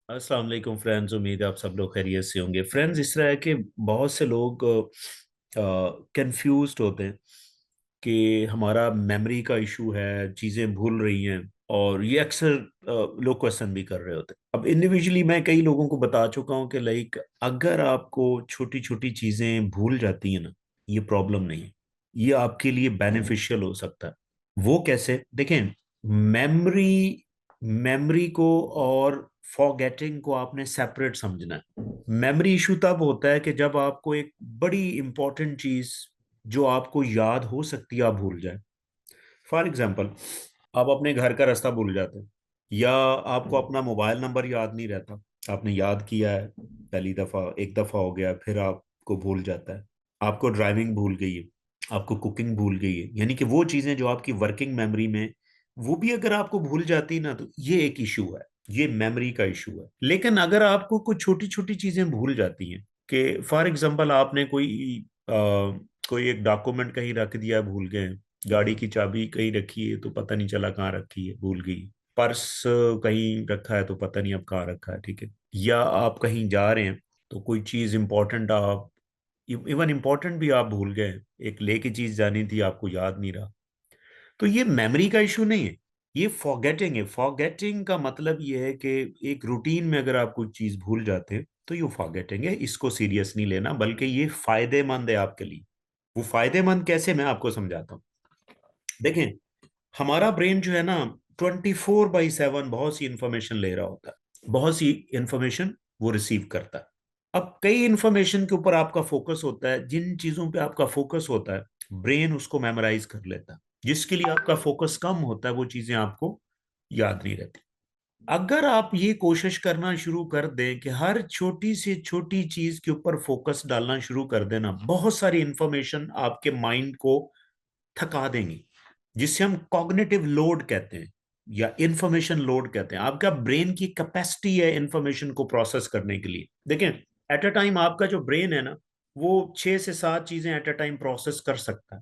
अस्सलाम वालेकुम फ्रेंड्स। उम्मीद है आप सब लोग खैरियत से होंगे। फ्रेंड्स, इस तरह है कि बहुत से लोग कंफ्यूज्ड होते हैं कि हमारा मेमोरी का इशू है, चीज़ें भूल रही हैं। और ये अक्सर लोग क्वेश्चन भी कर रहे होते हैं। अब इंडिविजुअली मैं कई लोगों को बता चुका हूं कि लाइक अगर आपको छोटी छोटी चीज़ें भूल जाती हैं ना, ये प्रॉब्लम नहीं है, ये आपके लिए बेनिफिशियल हो सकता है। वो कैसे देखें। मेमोरी मेमोरी को और फॉरगेटिंग को आपने सेपरेट समझना है। मेमोरी इशू तब होता है कि जब आपको एक बड़ी इंपॉर्टेंट चीज जो आपको याद हो सकती है आप भूल जाए। फॉर एग्जाम्पल, आप अपने घर का रास्ता भूल जाते हैं, या आपको अपना मोबाइल नंबर याद नहीं रहता। आपने याद किया है पहली दफा, एक दफा हो गया, फिर आपको भूल जाता है। आपको ड्राइविंग भूल गई है, आपको कुकिंग भूल गई है, यानी कि वो चीजें जो आपकी वर्किंग मेमोरी में, वो भी अगर आपको भूल जाती ना, तो ये एक इशू है, ये मेमोरी का इशू है। लेकिन अगर आपको कुछ छोटी छोटी चीजें भूल जाती हैं, कि फॉर एग्जाम्पल आपने कोई एक डॉक्यूमेंट कहीं रख दिया, भूल गए। गाड़ी की चाबी कहीं रखी है तो पता नहीं चला कहाँ रखी है, भूल गई। पर्स कहीं रखा है तो पता नहीं अब कहाँ रखा है, ठीक है। या आप कहीं जा रहे हैं तो कोई चीज इंपॉर्टेंट आप, इवन इंपॉर्टेंट भी आप भूल गए, एक लेके चीज जानी थी आपको याद नहीं रहा। तो ये मेमोरी का इशू नहीं है, ये फॉरगेटिंग है। फॉरगेटिंग का मतलब ये है कि एक रूटीन में अगर आप कोई चीज भूल जाते हैं तो ये फॉरगेटिंग है, इसको सीरियस नहीं लेना, बल्कि ये फायदेमंद है आपके लिए। वो फायदेमंद कैसे, मैं आपको समझाता हूँ। देखें, हमारा ब्रेन जो है ना, 24/7 बहुत सी इंफॉर्मेशन ले रहा होता है, बहुत सी इंफॉर्मेशन वो रिसीव करता है। अब कई इंफॉर्मेशन के ऊपर आपका फोकस होता है, जिन चीजों पे आपका फोकस होता है ब्रेन उसको मेमोराइज कर लेता है। जिसके लिए आपका फोकस कम होता है वो चीजें आपको याद नहीं रहती। अगर आप ये कोशिश करना शुरू कर दें कि हर छोटी से छोटी चीज के ऊपर फोकस डालना शुरू कर देना, बहुत सारी इंफॉर्मेशन आपके माइंड को थका देंगी, जिससे हम कॉग्निटिव लोड कहते हैं या इंफॉर्मेशन लोड कहते हैं। आपका ब्रेन की कैपेसिटी है इंफॉर्मेशन को प्रोसेस करने के लिए। देखें, एट अ टाइम आपका जो ब्रेन है ना, वो 6 से 7 चीजें एट अ टाइम प्रोसेस कर सकता है।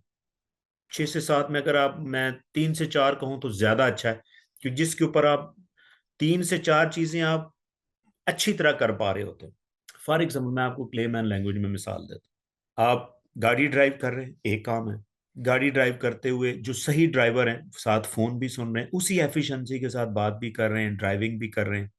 6 से 7 में, अगर आप, मैं 3 से 4 कहूं तो ज्यादा अच्छा है, क्योंकि जिसके ऊपर आप 3 से 4 चीजें आप अच्छी तरह कर पा रहे होते हैं। फॉर एग्जाम्पल, मैं आपको क्लेमैन लैंग्वेज में मिसाल देता हूँ। आप गाड़ी ड्राइव कर रहे हैं, एक काम है। गाड़ी ड्राइव करते हुए जो सही ड्राइवर हैं साथ फोन भी सुन रहे हैं, उसी एफिशिएंसी के साथ बात भी कर रहे हैं, ड्राइविंग भी कर रहे हैं।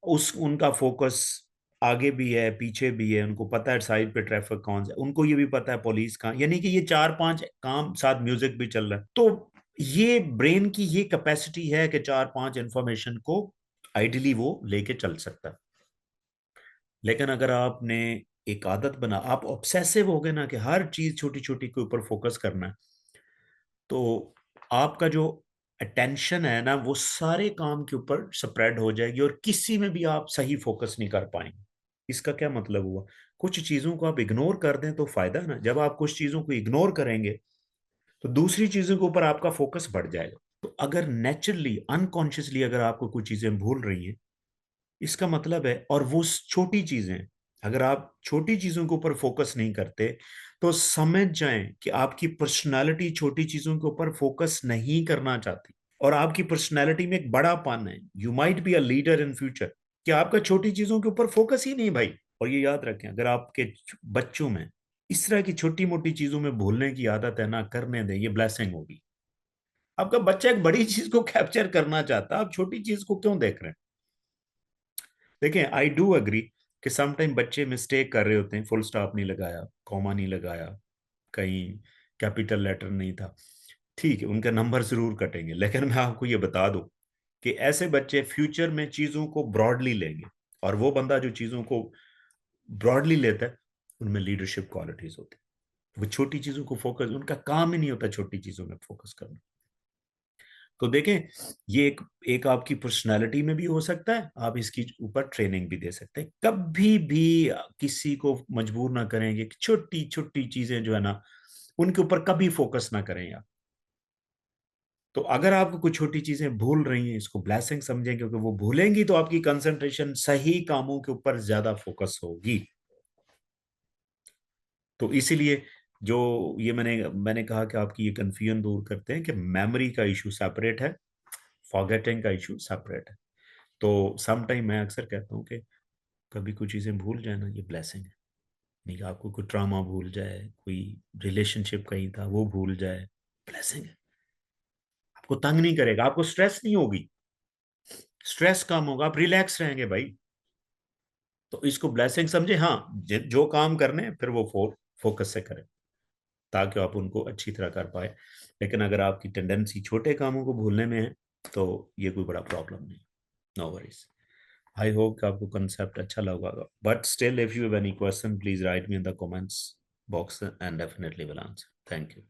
उस उनका फोकस आगे भी है, पीछे भी है, उनको पता है साइड पे ट्रैफिक कौन सा है, उनको ये भी पता है पुलिस कहाँ, यानी कि ये 4-5 काम साथ, म्यूजिक भी चल रहा है। तो ये ब्रेन की ये कैपेसिटी है कि 4-5 इंफॉर्मेशन को आइडियली वो लेके चल सकता है। लेकिन अगर आपने एक आदत बना, आप ऑब्सेसिव हो गए ना कि हर चीज छोटी छोटी के ऊपर फोकस करना है, तो आपका जो अटेंशन है ना, वो सारे काम के ऊपर स्प्रेड हो जाएगी और किसी में भी आप सही फोकस नहीं कर पाएंगे। इसका क्या मतलब हुआ? कुछ चीजों को आप इग्नोर कर दें तो फायदा है ना। जब आप कुछ चीजों को इग्नोर करेंगे तो दूसरी चीजों के ऊपर आपका फोकस बढ़ जाएगा। तो अगर नेचुरली अनकॉन्शियसली अगर आपको कुछ चीजें भूल रही हैं, इसका मतलब है, और वो छोटी चीजें, अगर आप छोटी चीजों के ऊपर फोकस नहीं करते, तो समझ जाएं कि आपकी पर्सनालिटी छोटी चीजों के ऊपर फोकस नहीं करना चाहती, और आपकी पर्सनालिटी में एक बड़ापन है। You might be a leader in future, कि आपका छोटी चीजों के ऊपर फोकस ही नहीं भाई। और ये याद रखें, अगर आपके बच्चों में इस तरह की छोटी मोटी चीजों में भूलने की आदत है ना, करने दें, ये ब्लेसिंग होगी। आपका बच्चा एक बड़ी चीज को कैप्चर करना चाहता है, आप छोटी चीज को क्यों देख रहे हैं? देखें, आई डू अग्री कि समटाइम बच्चे मिस्टेक कर रहे होते हैं, फुल स्टॉप नहीं लगाया, कॉमा नहीं लगाया, कहीं कैपिटल लेटर नहीं था, ठीक है, उनका नंबर जरूर कटेंगे। लेकिन मैं आपको ये बता दूं कि ऐसे बच्चे फ्यूचर में चीजों को ब्रॉडली लेंगे, और वो बंदा जो चीजों को ब्रॉडली लेता है, उनमें लीडरशिप क्वालिटीज होती है। वो छोटी चीजों को फोकस, उनका काम ही नहीं होता छोटी चीजों में फोकस करना। तो देखें, ये एक एक आपकी पर्सनालिटी में भी हो सकता है, आप इसकी ऊपर ट्रेनिंग भी दे सकते हैं। कभी भी किसी को मजबूर ना करेंगे कि छोटी छोटी चीजें जो है ना, उनके ऊपर कभी फोकस ना करें आप। तो अगर आपको कुछ छोटी चीजें भूल रही हैं, इसको ब्लेसिंग समझें, क्योंकि वो भूलेंगी तो आपकी कंसंट्रेशन सही कामों के ऊपर ज्यादा फोकस होगी। तो इसीलिए जो ये मैंने कहा कि आपकी ये कंफ्यूजन दूर करते हैं कि मेमोरी का इशू सेपरेट है, फॉरगेटिंग का इशू सेपरेट है। तो सम टाइम मैं अक्सर कहता हूँ कि कभी कुछ चीजें भूल जाए ना, ये ब्लेसिंग है। नहीं, आपको कोई ट्रामा भूल जाए, कोई रिलेशनशिप कहीं था वो भूल जाए, ब्लेसिंग है। आपको तंग नहीं करेगा, आपको स्ट्रेस नहीं होगी, स्ट्रेस कम होगा, आप रिलैक्स रहेंगे भाई। तो इसको ब्लेसिंग समझे। हाँ, जो काम करने हैं फिर वो फोकस से करें, ताकि आप उनको अच्छी तरह कर पाए। लेकिन अगर आपकी टेंडेंसी छोटे कामों को भूलने में है तो ये कोई बड़ा प्रॉब्लम नहीं। No worries. आई होप कि आपको कंसेप्ट अच्छा लगा होगा, but still if you have any question please right me in the comments box and definitely will answer. Thank you.